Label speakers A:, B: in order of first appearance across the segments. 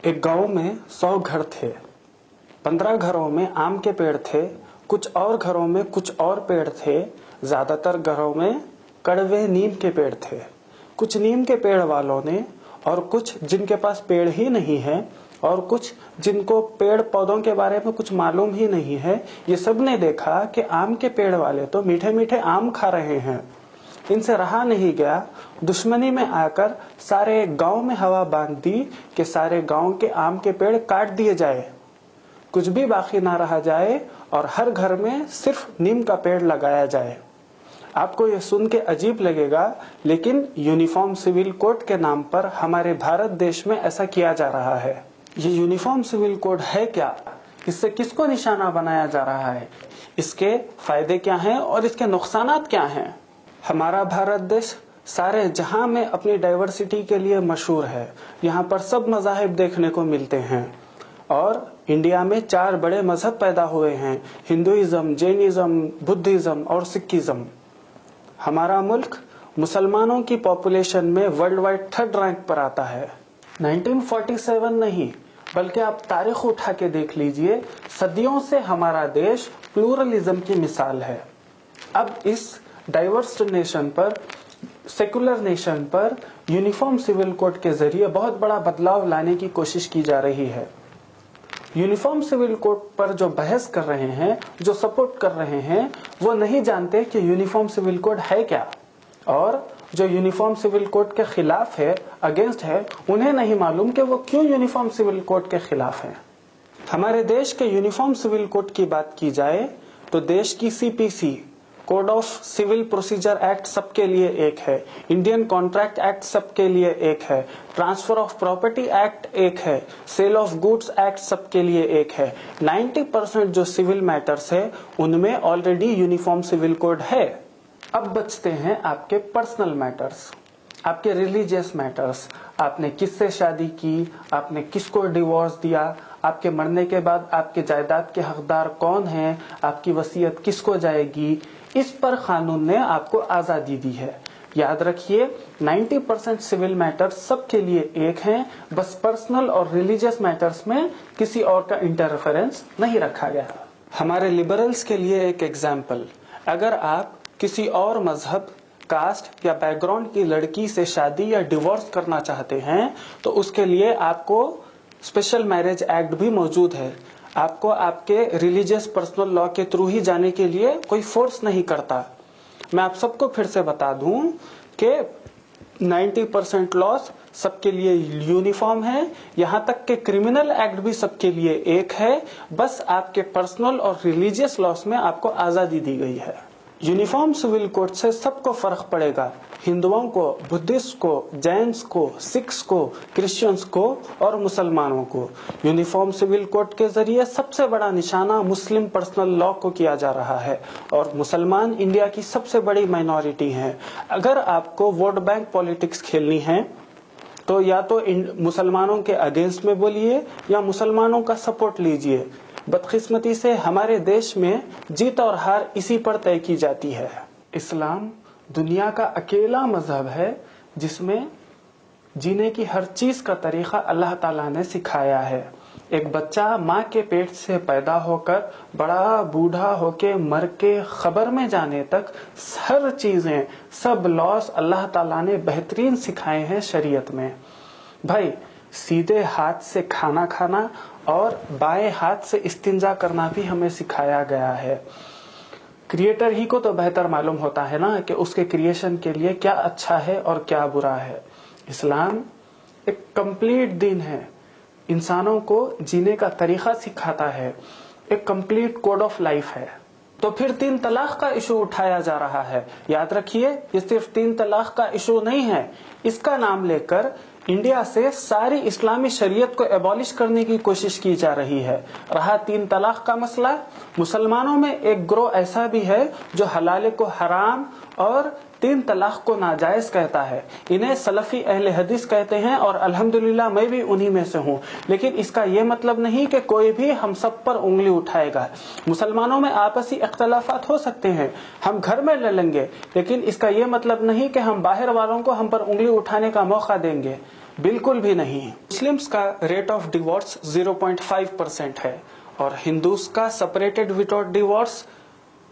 A: एक गांव में 100 घर थे। 15 घरों में आम के पेड़ थे, कुछ और घरों में कुछ और पेड़ थे। ज्यादातर घरों में कड़वे नीम के पेड़ थे। कुछ नीम के पेड़ वालों ने, और कुछ जिनके पास पेड़ ही नहीं है, और कुछ जिनको पेड़ पौधों के बारे में कुछ मालूम ही नहीं है, ये सब ने देखा कि आम के पेड़ वाले तो मीठे मीठे आम खा रहे हैं। इनसे रहा नहीं गया, दुश्मनी में आकर सारे गांव में हवा बांध दी कि सारे गांव के आम के पेड़ काट दिए जाए, कुछ भी बाकी ना रहा जाए और हर घर में सिर्फ नीम का पेड़ लगाया जाए। आपको यह सुन के अजीब लगेगा, लेकिन यूनिफॉर्म सिविल कोड के नाम पर हमारे भारत देश में ऐसा किया जा रहा है। ये यूनिफॉर्म सिविल कोड है क्या? इससे किसको निशाना बनाया जा रहा है? इसके फायदे क्या हैं और इसके नुकसानात क्या हैं? हमारा भारत देश सारे जहां में अपनी डाइवर्सिटी के लिए मशहूर है। यहाँ पर सब मज़ाहिब देखने को मिलते हैं और इंडिया में 4 बड़े मजहब पैदा हुए हैं, हिंदुइज्म, जैनिज्म, बुद्धिज्म और सिखिज्म। हमारा मुल्क मुसलमानों की पॉपुलेशन में वर्ल्ड वाइड 3rd रैंक पर आता है। 1947 नहीं, बल्कि आप तारीख उठा के देख लीजिए, सदियों से हमारा देश प्लूरलिज्म की मिसाल है। अब इस डाइवर्स नेशन पर, सेकुलर नेशन पर यूनिफॉर्म सिविल कोड के जरिए बहुत बड़ा बदलाव लाने की कोशिश की जा रही है। यूनिफॉर्म सिविल कोड पर जो बहस कर रहे हैं, जो सपोर्ट कर रहे हैं, वो नहीं जानते कि यूनिफॉर्म सिविल कोड है क्या, और जो यूनिफॉर्म सिविल कोड के खिलाफ है, अगेंस्ट है, उन्हें नहीं मालूम कि वो क्यों यूनिफॉर्म सिविल कोड के खिलाफ है। हमारे देश के यूनिफॉर्म सिविल कोड की बात की जाए तो देश की CPC, code of civil procedure act सबके लिए एक है, इंडियन कॉन्ट्रैक्ट एक्ट सबके लिए एक है, ट्रांसफर ऑफ प्रॉपर्टी एक्ट एक है, सेल ऑफ गुड्स एक्ट सबके लिए एक है। 90% जो सिविल मैटर्स है उनमें ऑलरेडी यूनिफॉर्म सिविल कोड है। अब बचते हैं आपके पर्सनल मैटर्स, आपके रिलीजियस मैटर्स। आपने किससे शादी की, आपने किसको डिवोर्स दिया, आपके मरने के बाद आपके जायदाद के हकदार कौन हैं, आपकी वसीयत किसको जाएगी, इस पर कानून ने आपको आजादी दी है। याद रखिए, 90% सिविल मैटर्स सबके लिए एक हैं, बस पर्सनल और रिलीजियस मैटर्स में किसी और का इंटरफेरेंस नहीं रखा गया। हमारे लिबरल्स के लिए एक एग्जाम्पल, अगर आप किसी और मजहब, कास्ट या बैकग्राउंड की लड़की से शादी या डिवोर्स करना चाहते हैं तो उसके लिए आपको स्पेशल मैरिज एक्ट भी मौजूद है। आपको आपके रिलीजियस पर्सनल लॉ के थ्रू ही जाने के लिए कोई फोर्स नहीं करता। मैं आप सबको फिर से बता दूं कि 90% लॉस सबके लिए यूनिफॉर्म है, यहाँ तक के क्रिमिनल एक्ट भी सबके लिए एक है, बस आपके पर्सनल और रिलीजियस लॉस में आपको आजादी दी गई है। यूनिफॉर्म सिविल कोड से सबको फर्क पड़ेगा, हिंदुओं को, बुद्धिस्ट को, जैन्स को, सिख्स को, क्रिश्चियंस को और मुसलमानों को। यूनिफॉर्म सिविल कोड के जरिए सबसे बड़ा निशाना मुस्लिम पर्सनल लॉ को किया जा रहा है, और मुसलमान इंडिया की सबसे बड़ी माइनॉरिटी हैं। अगर आपको वोट बैंक पॉलिटिक्स खेलनी है तो या तो मुसलमानों के अगेंस्ट में बोलिए या मुसलमानों का सपोर्ट लीजिए। बदकिस्मती से हमारे देश में जीत और हार इसी पर तय की जाती है। इस्लाम दुनिया का अकेला मजहब है जिसमें जीने की हर चीज का तरीका अल्लाह ताला ने सिखाया है। एक बच्चा माँ के पेट से पैदा होकर बड़ा बूढ़ा होके मर के खबर में जाने तक हर चीजें, सब लॉस अल्लाह ताला ने बेहतरीन सिखाए हैं शरीयत में। भाई, सीधे हाथ से खाना खाना और बाएं हाथ से इस्तिंजा करना भी हमें सिखाया गया है। क्रिएटर ही को तो बेहतर मालूम होता है ना कि उसके क्रिएशन के लिए क्या अच्छा है और क्या बुरा है। इस्लाम एक कंप्लीट दिन है, इंसानों को जीने का तरीका सिखाता है, एक कंप्लीट कोड ऑफ लाइफ है। तो फिर 3 तलाक का इशू उठाया जा रहा है। याद रखिए, ये सिर्फ 3 तलाक का इशू नहीं है, इसका नाम लेकर इंडिया से सारी इस्लामी शरीयत को एबॉलिश करने की कोशिश की जा रही है। रहा 3 तलाक का मसला, मुसलमानों में एक ग्रोह ऐसा भी है जो हलाल को हराम और 3 तलाक को नाजायज कहता है। इन्हें सलफी अहले हदीस कहते हैं और अल्हम्दुलिल्लाह मैं भी उन्हीं में से हूँ। लेकिन इसका ये मतलब नहीं कि कोई भी हम सब पर उंगली उठाएगा। मुसलमानों में आपसी इख्तलाफात हो सकते हैं, हम घर में लड़ लेंगे, लेकिन इसका ये मतलब नहीं कि हम बाहर वालों को हम पर उंगली उठाने का मौका देंगे। बिल्कुल भी नहीं। मुस्लिम्स का रेट ऑफ डिवोर्स 0.5% है और हिंदूज का सेपरेटेड विदाउट डिवोर्स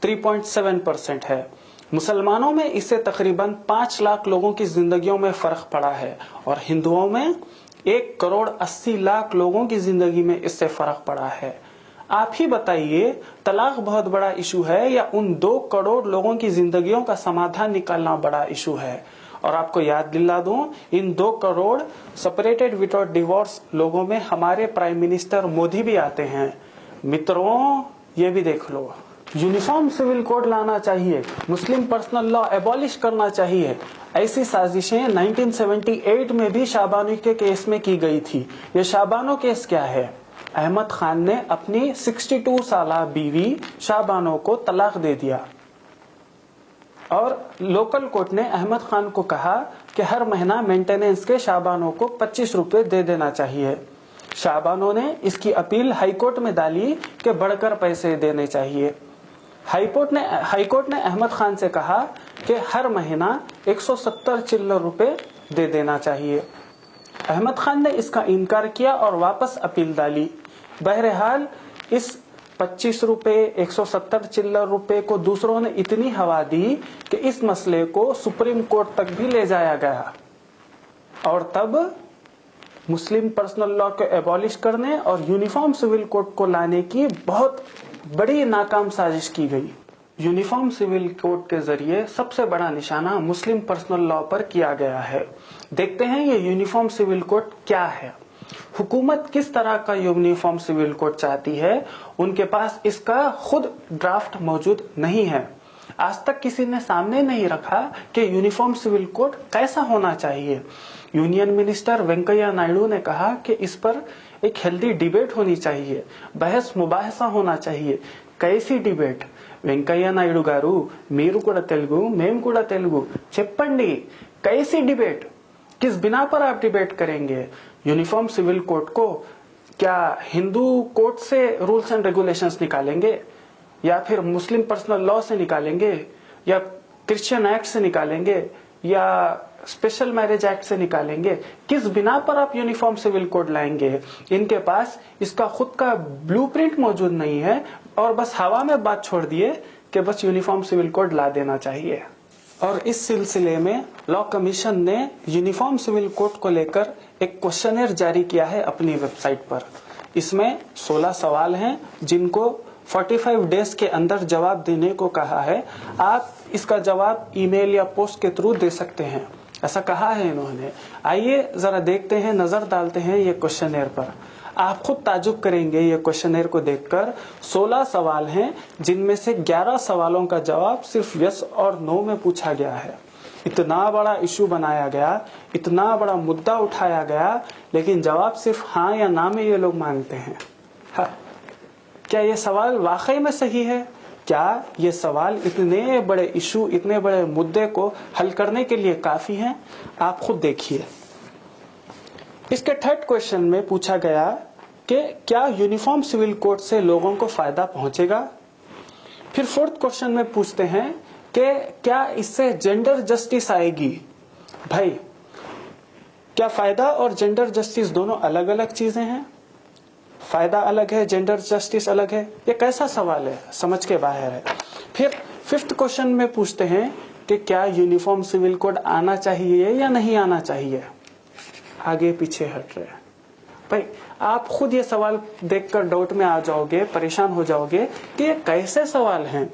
A: 3.7% है। मुसलमानों में इससे तकरीबन 5 लाख लोगों की जिंदगियों में फर्क पड़ा है और हिंदुओं में 1,80,00,000 लोगों की जिंदगी में इससे फर्क पड़ा है। आप ही बताइए, तलाक बहुत बड़ा इशू है या उन 2 करोड़ लोगों की जिंदगियों का समाधान निकालना बड़ा इशू है? और आपको याद दिला दूं, इन 2 करोड़ सेपरेटेड विदाउट डिवोर्स लोगों में हमारे प्राइम मिनिस्टर मोदी भी आते हैं। मित्रों, ये भी देख लो। यूनिफॉर्म सिविल कोड लाना चाहिए, मुस्लिम पर्सनल लॉ एबॉलिश करना चाहिए, ऐसी साजिशें 1978 में भी शाबानो के केस में की गई थी। ये शाबानो केस क्या है? अहमद खान ने अपनी 62 साला बीवी शाबानो को तलाक दे दिया और लोकल कोर्ट ने अहमद खान को कहा कि हर महीना मेंटेनेंस के शाबानो को 25 रुपए दे देना चाहिए। शाबानो ने इसकी अपील हाईकोर्ट में डाली कि बढ़कर पैसे देने चाहिए। हाईकोर्ट ने अहमद खान से कहा कि हर महीना 170 चिल्लर रुपए दे देना चाहिए। अहमद खान ने इसका इनकार किया और वापस अपील डाली। बहरहाल इस 25 रुपए 170 चिल्लर रुपए को दूसरों ने इतनी हवा दी कि इस मसले को सुप्रीम कोर्ट तक भी ले जाया गया और तब मुस्लिम पर्सनल लॉ को एबॉलिश करने और यूनिफॉर्म सिविल कोड को लाने की बहुत बड़ी नाकाम साजिश की गई। यूनिफॉर्म सिविल कोड के जरिए सबसे बड़ा निशाना मुस्लिम पर्सनल लॉ पर किया गया है। देखते हैं ये यूनिफॉर्म सिविल कोड क्या है। हुकूमत किस तरह का यूनिफॉर्म सिविल कोड चाहती है, उनके पास इसका खुद ड्राफ्ट मौजूद नहीं है। आज तक किसी ने सामने नहीं रखा कि यूनिफॉर्म सिविल कोड कैसा होना चाहिए। यूनियन मिनिस्टर वेंकैया नायडू ने कहा कि इस पर एक हेल्दी डिबेट होनी चाहिए, बहस मुबाहसा होना चाहिए। कैसी डिबेट? వెంకయ్య నాయుడు గారు, మీరు కూడా తెలుగు, మేము కూడా తెలుగు, చెప్పండి कैसी डिबेट? किस बिना पर आप डिबेट करेंगे? यूनिफॉर्म सिविल कोड को क्या हिंदू कोड से रूल्स एंड रेगुलेशंस निकालेंगे या फिर मुस्लिम पर्सनल लॉ से निकालेंगे या क्रिश्चियन एक्ट से निकालेंगे या स्पेशल मैरिज एक्ट से निकालेंगे? किस बिना पर आप यूनिफॉर्म सिविल कोड लाएंगे? इनके पास इसका खुद का ब्लूप्रिंट मौजूद नहीं है और बस हवा में बात छोड़ दिए कि बस यूनिफॉर्म सिविल कोड ला देना चाहिए। और इस सिलसिले में लॉ कमीशन ने यूनिफॉर्म सिविल कोड को लेकर एक क्वेश्चनर जारी किया है अपनी वेबसाइट पर। इसमें 16 सवाल हैं जिनको 45 डेज के अंदर जवाब देने को कहा है। आप इसका जवाब ईमेल या पोस्ट के थ्रू दे सकते हैं, ऐसा कहा है इन्होंने। आइए जरा देखते हैं, नजर डालते हैं ये क्वेश्चनर पर। आप खुद ताजुब करेंगे ये क्वेश्चनर को देखकर। 16 सवाल हैं जिनमें से 11 सवालों का जवाब सिर्फ यस और नो में पूछा गया है। इतना बड़ा इशू बनाया गया, इतना बड़ा मुद्दा उठाया गया, लेकिन जवाब सिर्फ हाँ या ना में ये लोग मांगते हैं। हाँ, क्या ये सवाल वाकई में सही है? क्या ये सवाल इतने बड़े इशू, इतने बड़े मुद्दे को हल करने के लिए काफी हैं? आप खुद देखिए। इसके थर्ड क्वेश्चन में पूछा गया कि क्या यूनिफॉर्म सिविल कोड से लोगों को फायदा पहुंचेगा। फिर फोर्थ क्वेश्चन में पूछते हैं कि क्या इससे जेंडर जस्टिस आएगी। भाई, क्या फायदा और जेंडर जस्टिस दोनों अलग अलग चीजें हैं? फायदा अलग है, जेंडर जस्टिस अलग है। ये कैसा सवाल है, समझ के बाहर है। फिर फिफ्थ क्वेश्चन में पूछते हैं कि क्या यूनिफॉर्म सिविल कोड आना चाहिए या नहीं आना चाहिए। आगे पीछे हट रहे हैं। भाई, आप खुद ये सवाल देखकर डाउट में आ जाओगे, परेशान हो जाओगे कि ये कैसे सवाल हैं।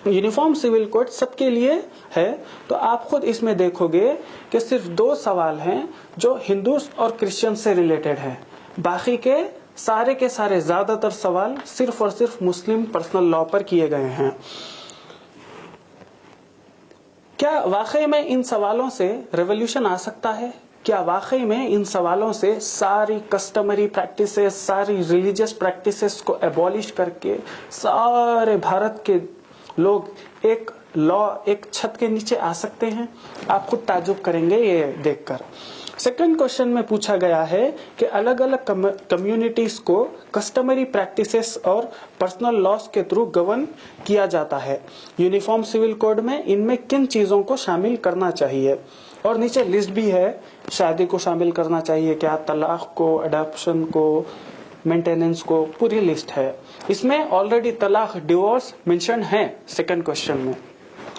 A: यूनिफॉर्म सिविल कोड सबके लिए है, तो आप खुद इसमें देखोगे कि सिर्फ 2 सवाल हैं जो हिंदू और क्रिश्चियन से रिलेटेड हैं। बाकी के सारे ज्यादातर सवाल सिर्फ और सिर्फ मुस्लिम पर्सनल लॉ पर किए गए हैं। क्या वाकई में इन सवालों से रेवोल्यूशन आ सकता है? क्या वाकई में इन सवालों से सारी कस्टमरी प्रैक्टिसेस, सारी रिलीजियस प्रैक्टिसेस को एबॉलिश करके सारे भारत के लोग एक लॉ, एक छत के नीचे आ सकते हैं? आप खुद ताजुब करेंगे ये देखकर। सेकंड क्वेश्चन में पूछा गया है कि अलग अलग कम्युनिटीज को कस्टमरी प्रैक्टिसेस और पर्सनल लॉस के थ्रू गवर्न किया जाता है। यूनिफॉर्म सिविल कोड में इनमें किन चीजों को शामिल करना चाहिए। اور نیچے لسٹ بھی ہے شادی کو شامل کرنا چاہیے کیا, طلاق کو, اڈاپشن کو, مینٹیننس کو, پوری لسٹ ہے. اس میں آلریڈی طلاق, ڈیورس مینشن ہے سیکنڈ کوشچن میں.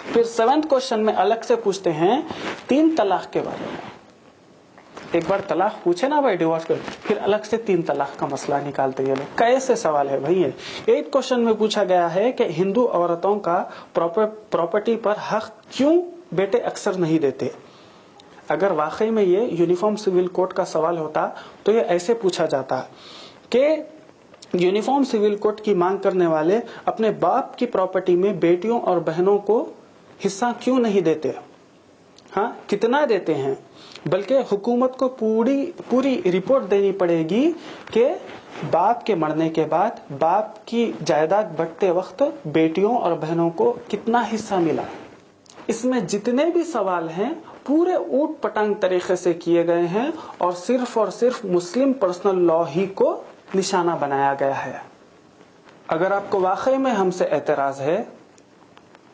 A: پھر 7th کوشچن میں الگ سے پوچھتے ہیں 3 طلاق کے بارے میں. ایک بار طلاق پوچھے نا بھائی ڈیورس کر, پھر الگ سے 3 طلاق کا مسئلہ نکالتے ہیں لوگ. کیسے سوال ہے بھائی یہ؟ 8th کوشچن میں پوچھا گیا ہے کہ ہندو عورتوں کا پراپرٹی پر حق کیوں بیٹے اکثر نہیں دیتے. اگر واقعی میں یہ یونیفارم سول کوڈ کا سوال ہوتا تو یہ ایسے پوچھا جاتا کہ یونیفارم سول کوڈ کی مانگ کرنے والے اپنے باپ کی پراپرٹی میں بیٹیوں اور بہنوں کو حصہ کیوں نہیں دیتے, ہاں کتنا دیتے ہیں, بلکہ حکومت کو پوری رپورٹ دینی پڑے گی کہ باپ کے مرنے کے بعد باپ کی جائیداد بٹتے وقت بیٹیوں اور بہنوں کو کتنا حصہ ملا. اس میں جتنے بھی سوال ہیں پورے اوٹ پٹانگ طریقے سے کیے گئے ہیں اور صرف مسلم پرسنل لا ہی کو نشانہ بنایا گیا ہے. اگر آپ کو واقعی میں ہم سے اعتراض ہے,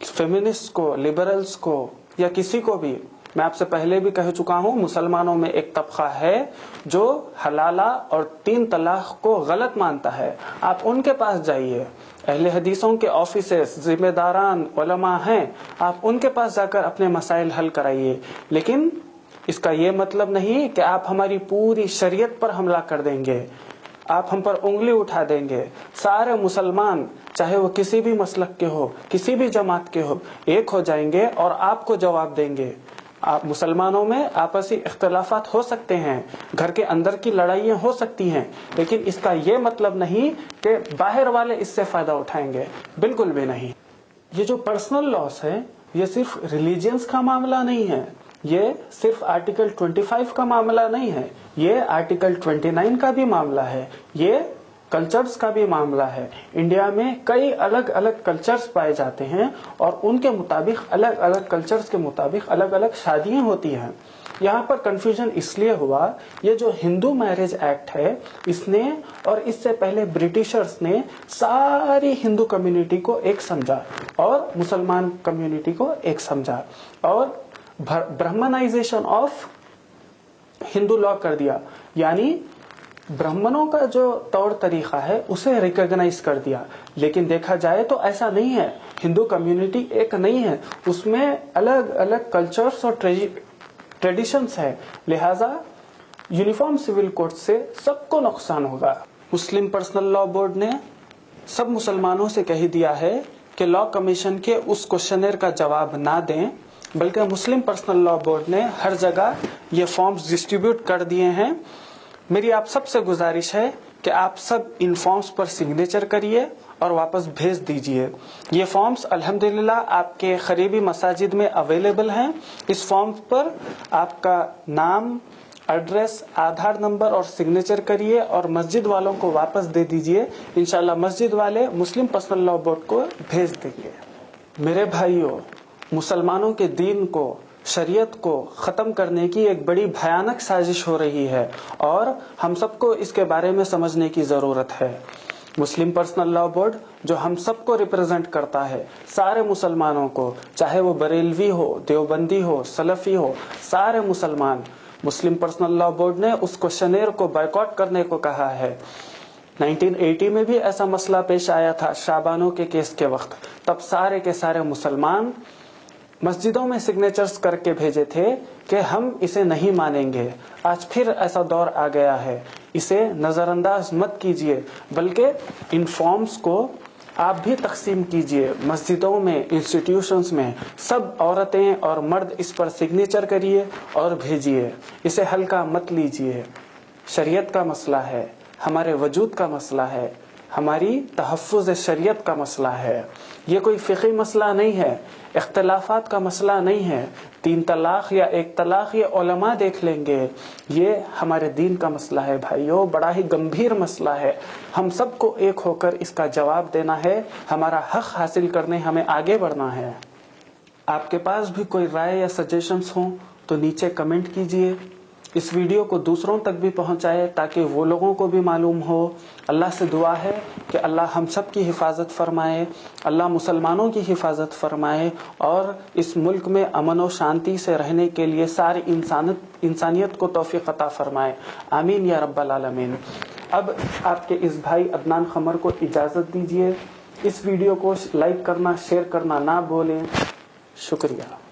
A: فیمنسٹ کو, لبرلز کو یا کسی کو بھی, میں آپ سے پہلے بھی کہہ چکا ہوں مسلمانوں میں ایک طبقہ ہے جو حلالہ اور 3 طلاق کو غلط مانتا ہے. آپ ان کے پاس جائیے, اہل حدیثوں کے آفیسز, ذمہ داران, علماء ہیں, آپ ان کے پاس جا کر اپنے مسائل حل کرائیے. لیکن اس کا یہ مطلب نہیں کہ آپ ہماری پوری شریعت پر حملہ کر دیں گے, آپ ہم پر انگلی اٹھا دیں گے. سارے مسلمان چاہے وہ کسی بھی مسلک کے ہو, کسی بھی جماعت کے ہو, ایک ہو جائیں گے اور آپ کو جواب دیں گے. آپ مسلمانوں میں آپسی اختلافات ہو سکتے ہیں, گھر کے اندر کی لڑائیاں ہو سکتی ہیں, لیکن اس کا یہ مطلب نہیں کہ باہر والے اس سے فائدہ اٹھائیں گے, بالکل بھی نہیں. یہ جو پرسنل لاس ہے یہ صرف ریلیجنس کا معاملہ نہیں ہے, یہ صرف آرٹیکل 25 کا معاملہ نہیں ہے, یہ آرٹیکل 29 کا بھی معاملہ ہے, یہ کلچرز کا بھی معاملہ ہے. انڈیا میں کئی الگ الگ کلچرز پائے جاتے ہیں اور ان کے مطابق الگ الگ کلچرز کے مطابق الگ الگ شادیاں ہوتی ہیں. یہاں پر کنفیوژن اس لیے ہوا, یہ جو ہندو میرج ایکٹ ہے اس نے اور اس سے pہلے برٹشرز نے ساری ہندو کمیونٹی کو ایک سمجھا اور مسلمان کمیونٹی کو ایک سمجھا اور برہمنائزیشن آف ہندو لا کر دیا. یعنی برہمنوں کا جو طور طریقہ ہے اسے ریکگنائز کر دیا. لیکن دیکھا جائے تو ایسا نہیں ہے, ہندو کمیونٹی ایک نہیں ہے, اس میں الگ الگ کلچرز اور ٹریڈیشنز ہے. لہذا یونیفارم سول کوڈ سے سب کو نقصان ہوگا. مسلم پرسنل لا بورڈ نے سب مسلمانوں سے کہہ دیا ہے کہ لا کمیشن کے اس کوشچنر کا جواب نہ دیں, بلکہ مسلم پرسنل لا بورڈ نے ہر جگہ یہ فارمز ڈسٹریبیوٹ کر دیے ہیں. میری آپ سب سے گزارش ہے کہ آپ سب ان فارمز پر سگنیچر کریے اور واپس بھیج دیجئے. یہ فارمز الحمدللہ آپ کے قریبی مساجد میں اویلیبل ہیں. اس فارمز پر آپ کا نام, ایڈریس, آدھار نمبر اور سگنیچر کریے اور مسجد والوں کو واپس دے دیجئے. انشاءاللہ مسجد والے مسلم پرسنل لا بورڈ کو بھیج دیں گے. میرے بھائیوں, مسلمانوں کے دین کو, شریعت کو ختم کرنے کی ایک بڑی بھیانک سازش ہو رہی ہے اور ہم سب کو اس کے بارے میں سمجھنے کی ضرورت ہے. مسلم پرسنل لا بورڈ جو ہم سب کو ریپرزینٹ کرتا ہے, سارے مسلمانوں کو, چاہے وہ بریلوی ہو, دیوبندی ہو, سلفی ہو, سارے مسلمان, مسلم پرسنل لا بورڈ نے اس کوشچنر کو بائیکاٹ کرنے کو کہا ہے. 1980 میں بھی ایسا مسئلہ پیش آیا تھا شابانوں کے کیس کے وقت. تب سارے کے سارے مسلمان مسجدوں میں سگنیچرز کر کے بھیجے تھے کہ ہم اسے نہیں مانیں گے. آج پھر ایسا دور آ گیا ہے, اسے نظر انداز مت کیجیے, بلکہ ان فارمز کو آپ بھی تقسیم کیجیے. مسجدوں میں, انسٹیٹیوشنز میں سب عورتیں اور مرد اس پر سگنیچر کریے اور بھیجیے. اسے ہلکا مت لیجیے. شریعت کا مسئلہ ہے, ہمارے وجود کا مسئلہ ہے, ہماری تحفظ شریعت کا مسئلہ ہے. یہ کوئی فقہی مسئلہ نہیں ہے, اختلافات کا مسئلہ نہیں ہے. 3 طلاق یا 1 طلاق یہ علماء دیکھ لیں گے. یہ ہمارے دین کا مسئلہ ہے بھائیوں, بڑا ہی گمبھیر مسئلہ ہے. ہم سب کو ایک ہو کر اس کا جواب دینا ہے. ہمارا حق حاصل کرنے ہمیں آگے بڑھنا ہے. آپ کے پاس بھی کوئی رائے یا سجیشنز ہوں تو نیچے کمنٹ کیجئے. اس ویڈیو کو دوسروں تک بھی پہنچائے تاکہ وہ لوگوں کو بھی معلوم ہو۔ اللہ سے دعا ہے کہ اللہ ہم سب کی حفاظت فرمائے، اللہ مسلمانوں کی حفاظت فرمائے اور اس ملک میں امن و شانتی سے رہنے کے لیے ساری انسانیت کو توفیق عطا فرمائے، آمین یا رب العالمین۔ اب آپ کے اس بھائی عدنان قمر کو اجازت دیجیے، اس ویڈیو کو لائک کرنا، شیئر کرنا نہ بھولیں۔ شکریہ۔